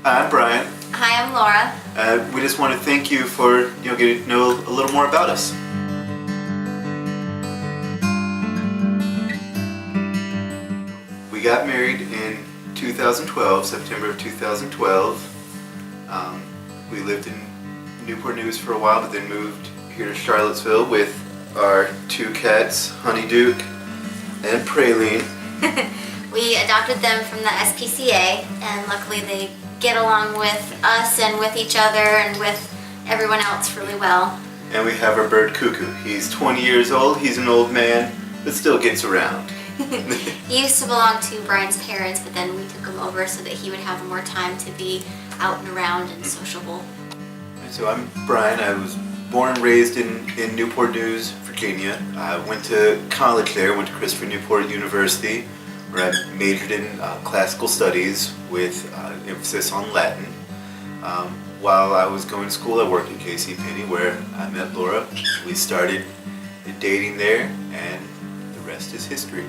Hi, I'm Brian. Hi, I'm Laura. We just want to thank you for getting to know a little more about us. We got married in 2012, September of 2012. We lived in Newport News for a while, but then moved here to Charlottesville with our two cats, Honeyduke and Praline. We adopted them from the SPCA, and luckily they get along with us and with each other and with everyone else really well. And we have our bird Cuckoo. He's 20 years old, he's an old man, but still gets around. He used to belong to Brian's parents, but then we took him over so that he would have more time to be out and around and sociable. So I'm Brian. I was born and raised in Newport News, Virginia. I went to college there, went to Christopher Newport University, where I majored in classical studies with emphasis on Latin. While I was going to school, I worked at JCPenney, where I met Laura. We started dating there, and the rest is history.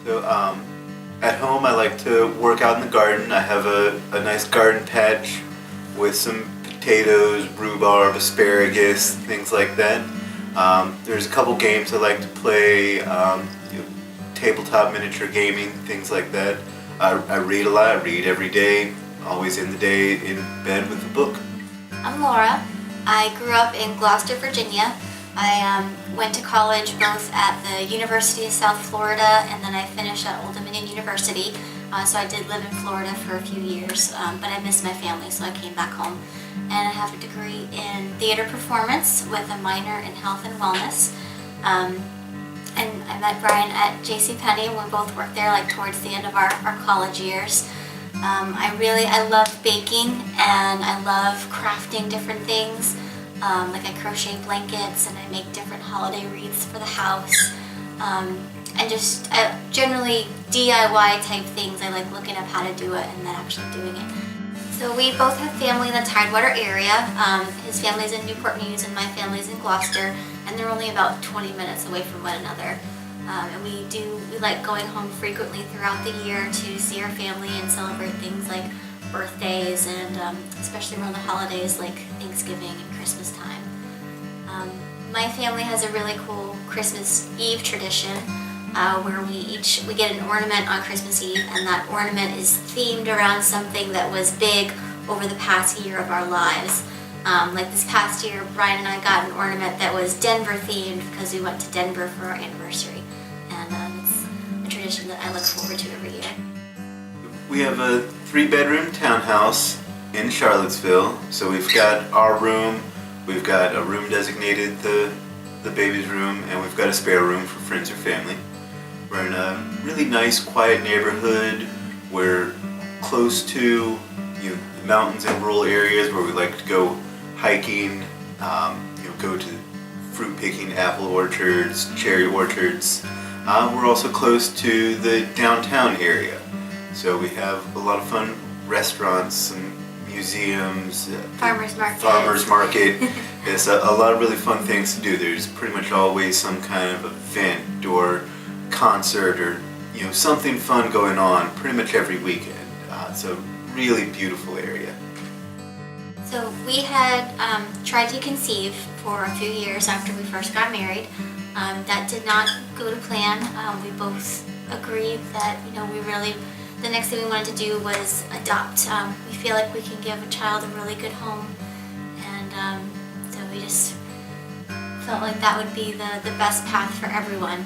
So at home, I like to work out in the garden. I have a nice garden patch with some potatoes, rhubarb, asparagus, things like that. There's a couple games I like to play, tabletop miniature gaming, things like that. I read a lot. I read every day, always in the day in bed with a book. I'm Laura. I grew up in Gloucester, Virginia. I went to college both at the University of South Florida, and then I finished at Old Dominion University. So I did live in Florida for a few years, but I missed my family, so I came back home. And I have a degree in theater performance with a minor in health and wellness. And I met Brian at JCPenney, and we both worked there like towards the end of our college years. I love baking, and I love crafting different things. Like I crochet blankets, and I make different holiday wreaths for the house. And just generally DIY type things. I like looking up how to do it and then actually doing it. So we both have family in the Tidewater area. His family's in Newport News and my family's in Gloucester, and they're only about 20 minutes away from one another. And we like going home frequently throughout the year to see our family and celebrate things like birthdays and especially around the holidays like Thanksgiving and Christmas time. My family has a really cool Christmas Eve tradition where we get an ornament on Christmas Eve, and that ornament is themed around something that was big over the past year of our lives. Like this past year, Brian and I got an ornament that was Denver themed because we went to Denver for our anniversary, and it's a tradition that I look forward to every year. We have a 3-bedroom townhouse in Charlottesville, so we've got our room, we've got a room designated the baby's room, and we've got a spare room for friends or family. We're in a really nice, quiet neighborhood. We're close to the mountains and rural areas where we like to go hiking, go to fruit picking, apple orchards, cherry orchards. We're also close to the downtown area, so we have a lot of fun restaurants, some museums, Farmers market. There's a lot of really fun things to do. There's pretty much always some kind of event or concert or something fun going on pretty much every weekend. It's a really beautiful area. So we had tried to conceive for a few years after we first got married. That did not go to plan. We both agreed that the next thing we wanted to do was adopt. We feel like we can give a child a really good home, and so we just felt like that would be the best path for everyone.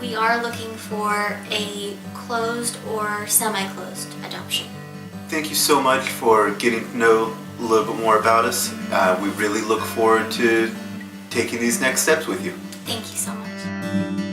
We are looking for a closed or semi-closed adoption. Thank you so much for getting to know a little bit more about us. We really look forward to taking these next steps with you. Thank you so much.